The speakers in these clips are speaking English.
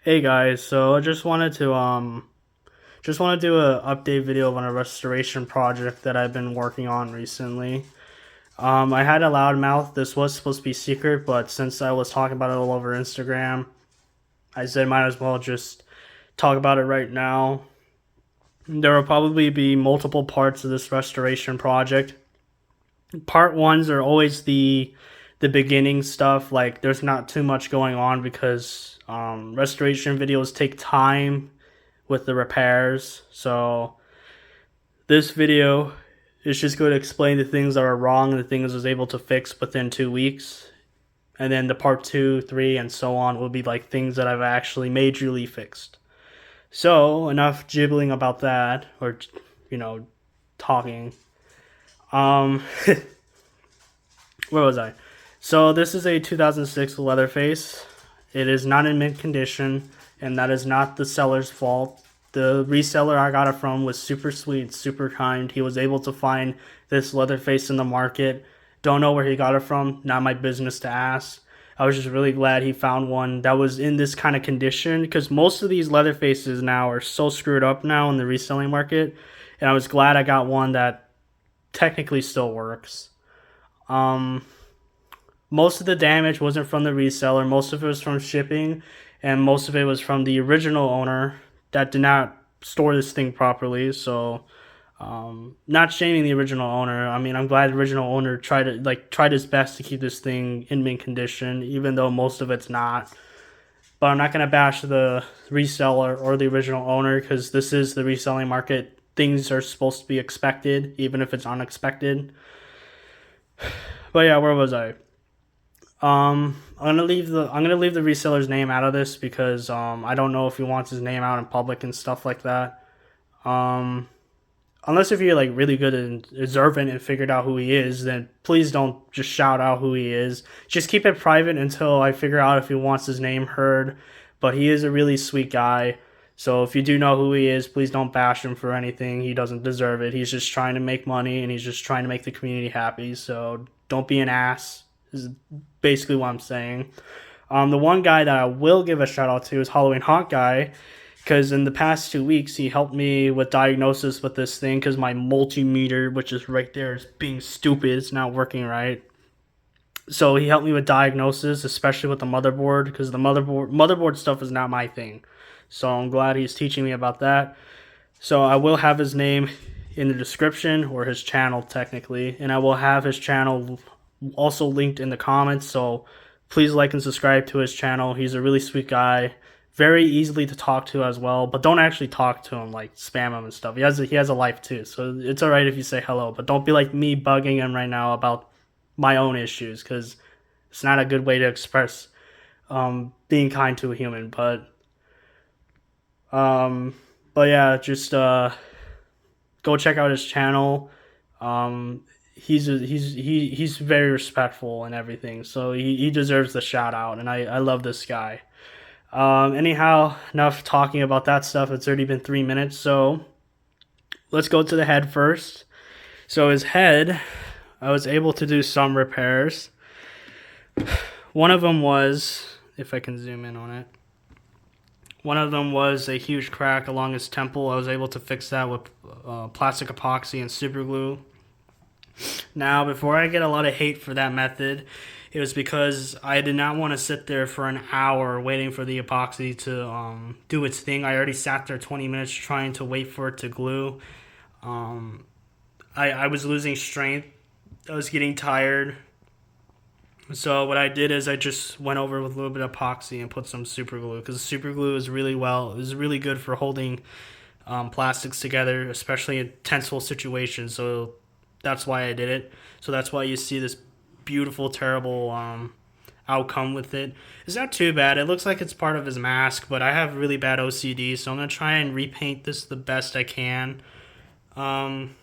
Hey guys, so I just want to do a update video on a restoration project that I've been working on recently. I had a loudmouth. This was supposed to be secret, but since I was talking about it all over Instagram, I said might as well just talk about it right now. There will probably be multiple parts of this restoration project. Part ones are always the beginning stuff. Like there's not too much going on because restoration videos take time with the repairs. So this video is just going to explain the things that are wrong and the things I was able to fix within 2 weeks. And then the part two, three, and so on will be like things that I've actually majorly fixed. So enough gibbling about that, or you know, talking. Um, where was I? So this is a 2006 Leatherface. It is not in mint condition, and that is not the seller's fault. The reseller I got it from was super sweet, super kind. He was able to find this Leatherface in the market. Don't know where he got it from. Not my business to ask. I was just really glad he found one that was in this kind of condition because most of these Leatherfaces now are so screwed up now in the reselling market. And I was glad I got one that technically still works. Um, Most of the damage wasn't from the reseller. Most of it was from shipping, and most of it was from the original owner that did not store this thing properly. So, not shaming the original owner. I mean, I'm glad the original owner tried his best to keep this thing in mint condition, even though most of it's not. But I'm not gonna bash the reseller or the original owner because this is the reselling market. Things are supposed to be expected, even if it's unexpected. But yeah, where was I? I'm gonna leave the reseller's name out of this because I don't know if he wants his name out in public and stuff like that. Um, Unless if you're like really good and observant and figured out who he is, then please don't just shout out who he is. Just keep it private until I figure out if he wants his name heard. But he is a really sweet guy. So if you do know who he is, please don't bash him for anything. He doesn't deserve it. He's just trying to make money and he's just trying to make the community happy. So don't be an ass. Is basically what I'm saying. The one guy that I will give a shout out to is Halloween Haunt Guy, because in the past 2 weeks he helped me with diagnosis with this thing because my multimeter, which is right there, is being stupid. It's not working right. So he helped me with diagnosis, especially with the motherboard, because the motherboard stuff is not my thing. So I'm glad he's teaching me about that. So I will have his name in the description, or his channel technically, and I will have his channel also linked in the comments. So please like and subscribe to his channel. He's a really sweet guy, very easily to talk to as well. But don't actually talk to him, like spam him and stuff. He has a life too, so it's alright if you say hello. But don't be like me bugging him right now about my own issues because it's not a good way to express being kind to a human. Um, but yeah, just go check out his channel. He's very respectful and everything, so he deserves the shout out, and I love this guy. Anyhow, enough talking about that stuff. It's already been 3 minutes, so let's go to the head first. So his head, I was able to do some repairs. One of them was, if I can zoom in on it, one of them was a huge crack along his temple. I was able to fix that with plastic epoxy and super glue. Now, before I get a lot of hate for that method, it was because I did not want to sit there for an hour waiting for the epoxy to do its thing. I already sat there 20 minutes trying to wait for it to glue. Um, I was losing strength. I was getting tired. So what I did is I just went over with a little bit of epoxy and put some super glue, because super glue is really good for holding plastics together, especially in tensile situations. So that's why I did it. So that's why you see this beautiful, terrible outcome with it. It's not too bad. It looks like it's part of his mask, but I have really bad OCD, so I'm gonna try and repaint this the best I can. Um,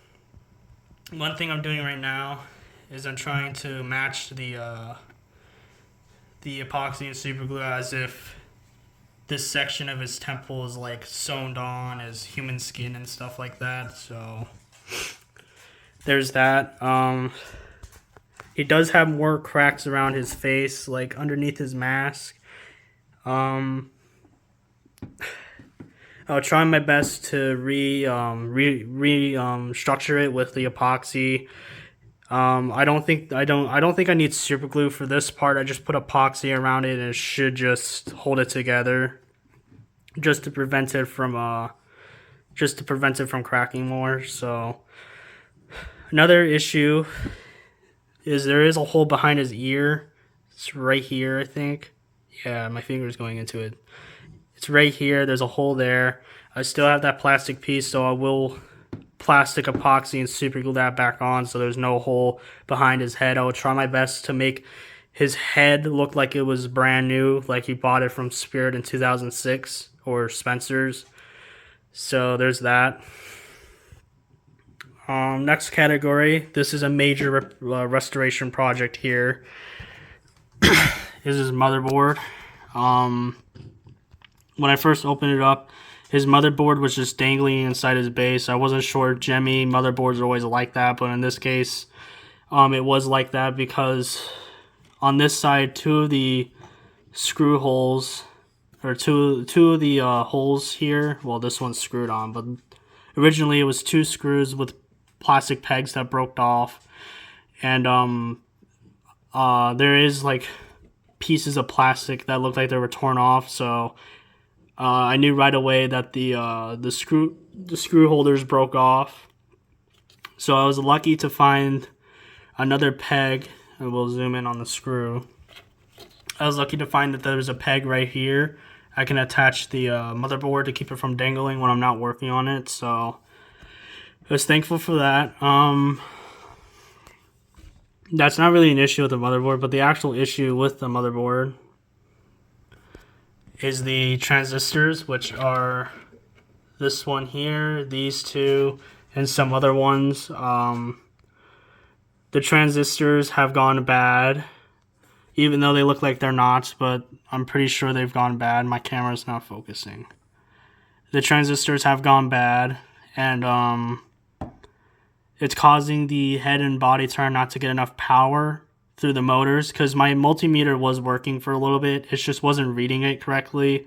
One thing I'm doing right now is I'm trying to match the epoxy and super glue as if this section of his temple is like sewn on as human skin and stuff like that. So there's that. He does have more cracks around his face, like underneath his mask. Um, I'll try my best to structure it with the epoxy. I don't think I need super glue for this part. I just put epoxy around it and it should just hold it together, just to prevent it from cracking more. So another issue is there is a hole behind his ear. It's right here, I think. Yeah, my finger's going into it. It's right here. There's a hole there. I still have that plastic piece, so I will plastic epoxy and super glue that back on so there's no hole behind his head. I will try my best to make his head look like it was brand new, like he bought it from Spirit in 2006 or Spencer's. So there's that. Next category. This is a major restoration project here. This is his motherboard. When I first opened it up, his motherboard was just dangling inside his base. I wasn't sure. Gemmy motherboards are always like that, but in this case, it was like that because on this side, two of the screw holes, or two of the holes here. Well, this one's screwed on, but originally it was two screws with plastic pegs that broke off, and there is like pieces of plastic that looked like they were torn off. So I knew right away that the screw holders broke off. So I was lucky to find another peg, and we'll zoom in on the screw. I was lucky to find that there's a peg right here. I can attach the motherboard to keep it from dangling when I'm not working on it. So I was thankful for that. That's not really an issue with the motherboard, but the actual issue with the motherboard is the transistors, which are this one here, these two, and some other ones. The transistors have gone bad, even though they look like they're not, but I'm pretty sure they've gone bad. My camera's not focusing. The transistors have gone bad, and it's causing the head and body turn not to get enough power through the motors, because my multimeter was working for a little bit. It just wasn't reading it correctly.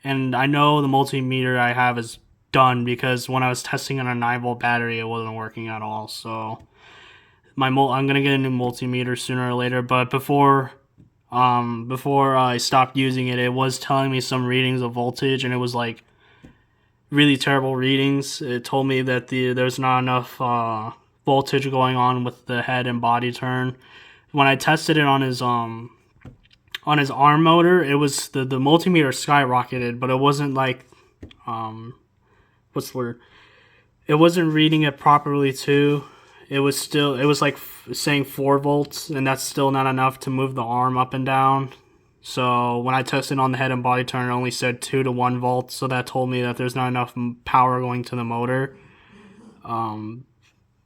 And I know the multimeter I have is done because when I was testing on a 9-volt battery, it wasn't working at all. So I'm gonna get a new multimeter sooner or later. But before I stopped using it, it was telling me some readings of voltage, and it was like really terrible readings. It told me that there's not enough voltage going on with the head and body turn. When I tested it on his arm motor, it was the multimeter skyrocketed, but it wasn't like what's the word? It wasn't reading it properly too. It was like saying 4 volts, and that's still not enough to move the arm up and down. So when I tested on the head and body turn, it only said 2 to 1 volts. So that told me that there's not enough power going to the motor.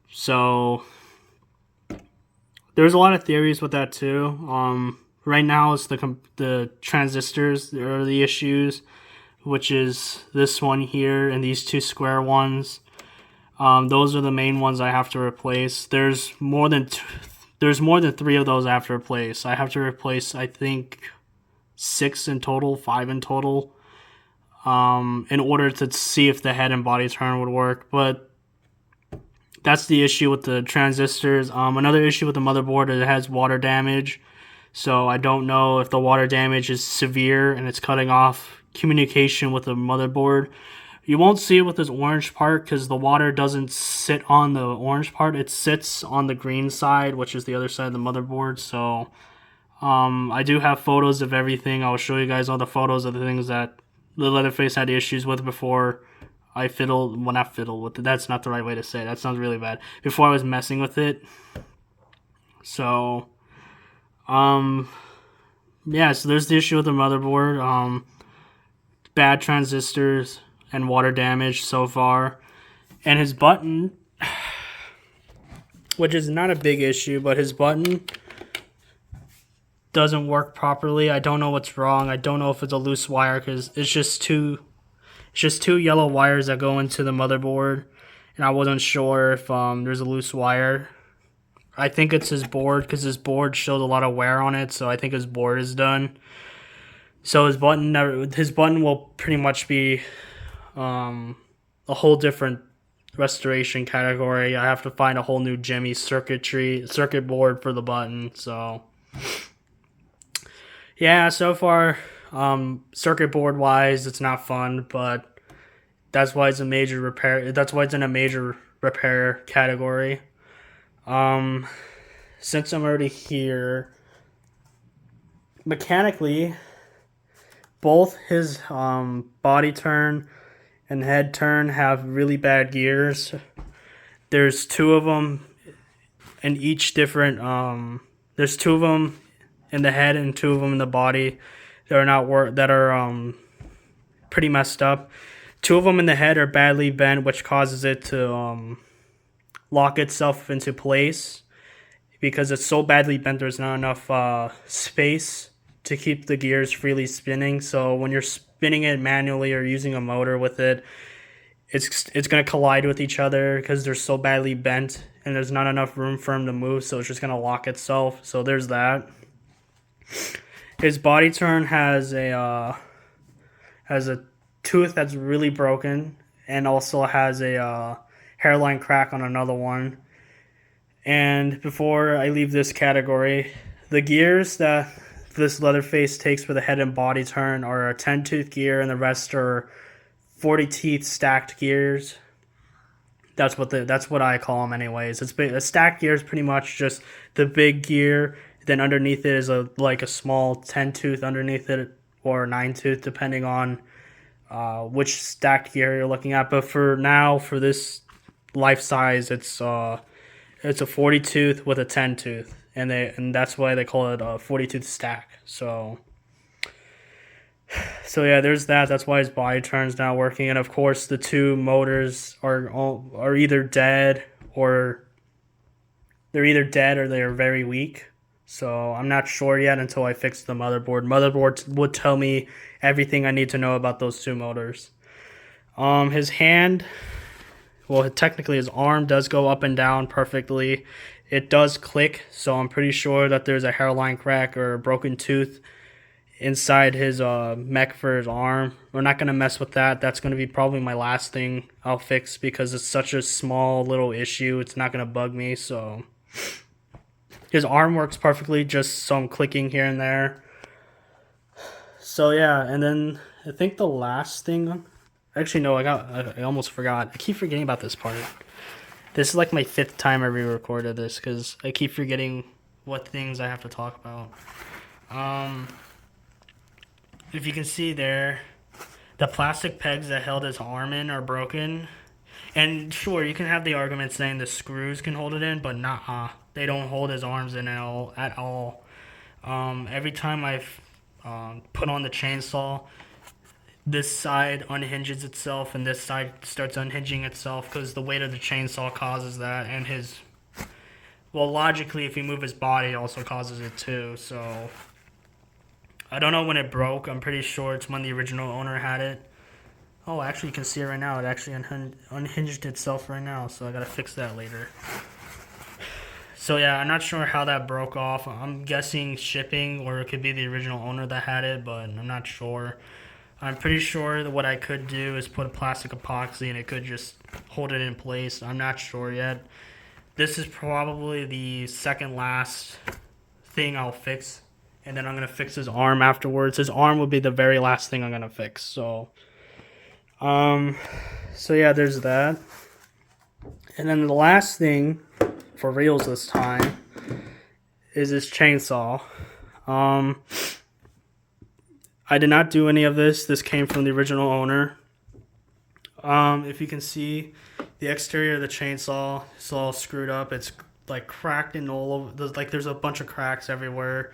So there's a lot of theories with that too. Right now it's the transistors that are the issues, which is this one here and these two square ones. Those are the main ones I have to replace. There's more than 3 of those I have to replace. I have to replace, I think, 6 in total, 5 in total, in order to see if the head and body turn would work. But that's the issue with the transistors. Another issue with the motherboard is it has water damage. So I don't know if the water damage is severe and it's cutting off communication with the motherboard. You won't see it with this orange part because the water doesn't sit on the orange part. It sits on the green side, which is the other side of the motherboard. So I do have photos of everything. I'll show you guys all the photos of the things that the Leatherface had issues with before I fiddled. Well, not fiddled with it. That's not the right way to say it. That sounds really bad. Before I was messing with it. So, yeah, so there's the issue with the motherboard. Bad transistors and water damage so far. And his button, which is not a big issue, but his button doesn't work properly. I don't know what's wrong. I don't know if it's a loose wire because it's just two yellow wires that go into the motherboard, and I wasn't sure if there's a loose wire. I think it's his board because his board showed a lot of wear on it, so I think his board is done. So his button will pretty much be a whole different restoration category. I have to find a whole new Gemmy circuit board for the button. So yeah, so far, circuit board wise, it's not fun, but that's why it's a major repair. That's why it's in a major repair category. Since I'm already here, mechanically, both his body turn and head turn have really bad gears. There's two of them in each different. There's two of them in the head and two of them in the body that are pretty messed up. Two of them in the head are badly bent, which causes it to lock itself into place. Because it's so badly bent, there's not enough space to keep the gears freely spinning. So when you're spinning it manually or using a motor with it, it's going to collide with each other because they're so badly bent and there's not enough room for them to move. So it's just going to lock itself. So there's that. His body turn has a tooth that's really broken and also has a hairline crack on another one. And before I leave this category, the gears that this Leatherface takes for the head and body turn are a 10-tooth gear, and the rest are 40 teeth stacked gears. That's what I call them, anyways. A stacked gear is pretty much just the big gear. Then underneath it is a small 10-tooth underneath it, or 9-tooth, depending on which stacked gear you're looking at. But for now, for this life size, it's a 40 tooth with a 10 tooth, and that's why they call it a 40 tooth stack. So yeah, there's that. That's why his body turn's not working, and of course the two motors are either dead or they're very weak. So I'm not sure yet until I fix the motherboard. Motherboard would tell me everything I need to know about those two motors. His hand. Well, technically his arm does go up and down perfectly. It does click, so I'm pretty sure that there's a hairline crack or a broken tooth inside his mech for his arm. We're not going to mess with that. That's going to be probably my last thing I'll fix because it's such a small little issue. It's not going to bug me, so... His arm works perfectly, just some clicking here and there. So yeah, and then I think the last thing... Actually, no, I almost forgot. I keep forgetting about this part. This is like my 5th time I re-recorded this because I keep forgetting what things I have to talk about. If you can see there, the plastic pegs that held his arm in are broken. And sure, you can have the argument saying the screws can hold it in, but nah, they don't hold his arms in at all. Every time I've put on the chainsaw, this side unhinges itself and this side starts unhinging itself because the weight of the chainsaw causes that, and logically if you move his body it also causes it too. So I don't know when it broke. I'm pretty sure it's when the original owner had it. Oh, actually you can see it right now. It actually unhinged itself right now, so I gotta fix that later. So yeah, I'm not sure how that broke off. I'm guessing shipping, or it could be the original owner that had it, but I'm not sure. I'm pretty sure that what I could do is put a plastic epoxy and it could just hold it in place. I'm not sure yet. This is probably the second last thing I'll fix. And then I'm going to fix his arm afterwards. His arm will be the very last thing I'm going to fix. So yeah, there's that. And then the last thing, for reals this time, is this chainsaw. I did not do any of this. This came from the original owner. If you can see, the exterior of the chainsaw is all screwed up. It's like cracked in all over. There's a bunch of cracks everywhere.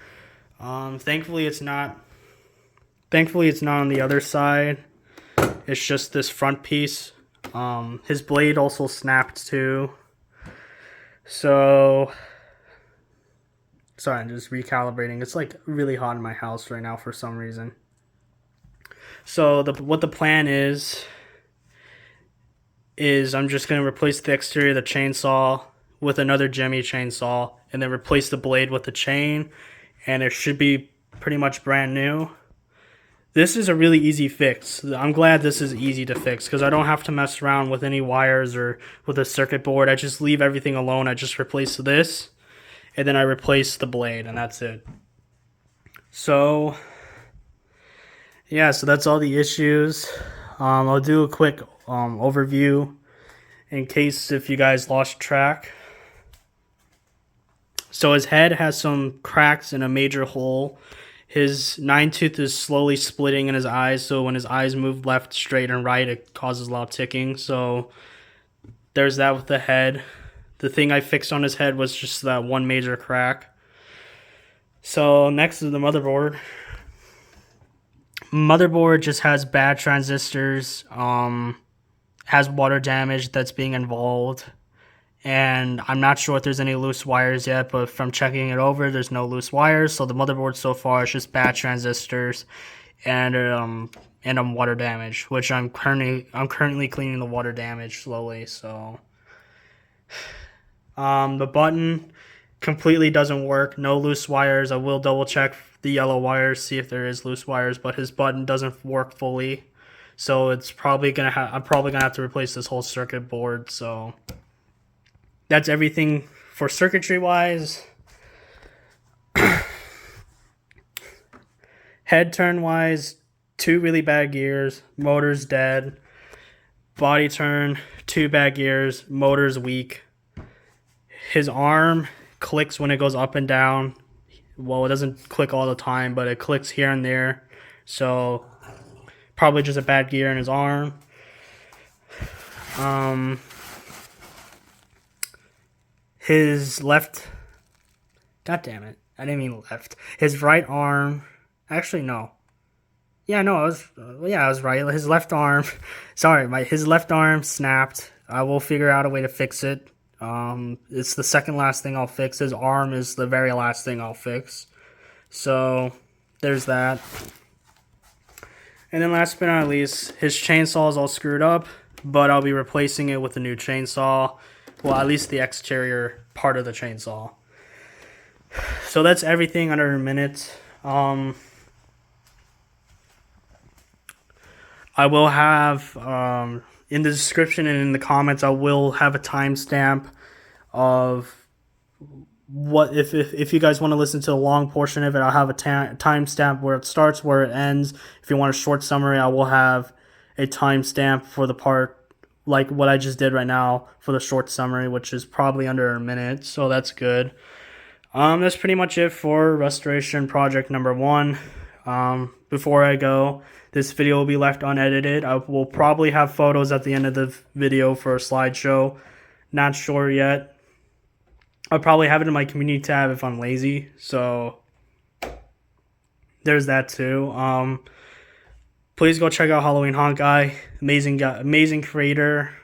Thankfully it's not on the other side. It's just this front piece. His blade also snapped too. So, sorry, I'm just recalibrating. It's like really hot in my house right now for some reason. So what the plan is I'm just going to replace the exterior of the chainsaw with another Gemmy chainsaw and then replace the blade with the chain, and it should be pretty much brand new. This is a really easy fix. I'm glad this is easy to fix because I don't have to mess around with any wires or with a circuit board. I just leave everything alone. I just replace this and then I replace the blade and that's it. So yeah, so that's all the issues. I'll do a quick overview in case if you guys lost track. So his head has some cracks and a major hole. His 9-tooth is slowly splitting in his eyes, so when his eyes move left, straight, and right, it causes a lot of ticking. So there's that with the head. The thing I fixed on his head was just that one major crack. So next is the motherboard. Motherboard just has bad transistors, has water damage that's being involved. And I'm not sure if there's any loose wires yet, but from checking it over, there's no loose wires. So the motherboard so far is just bad transistors and water damage, which I'm currently cleaning the water damage slowly. So the button completely doesn't work. No loose wires. I will double check the yellow wires, see if there is loose wires, but his button doesn't work fully. So it's probably I'm probably gonna have to replace this whole circuit board. So that's everything for circuitry wise. Head turn wise, 2 really bad gears, motor's dead. Body turn, 2 bad gears, motor's weak. His arm clicks when it goes up and down. Well, it doesn't click all the time, but it clicks here and there. So probably just a bad gear in his arm. His left, god damn it, I didn't mean left. His right arm, actually no. Yeah, no, I was right. His left arm, sorry, his left arm snapped. I will figure out a way to fix it. It's the second last thing I'll fix. His arm is the very last thing I'll fix. So there's that. And then last but not least, his chainsaw is all screwed up, but I'll be replacing it with a new chainsaw. Well, at least the exterior part of the chainsaw. So that's everything under a minute. I will have, in the description and in the comments, I will have a timestamp of what, if you guys want to listen to the long portion of it, I'll have a timestamp where it starts, where it ends. If you want a short summary, I will have a timestamp for the part like what I just did right now for the short summary, which is probably under a minute, so that's good. That's pretty much it for restoration project number 1. Before I go, this video will be left unedited. I will probably have photos at the end of the video for a slideshow. Not sure yet. I'll probably have it in my community tab if I'm lazy, so there's that too. Please go check out Halloween Haunt Guy. Amazing guy, amazing creator.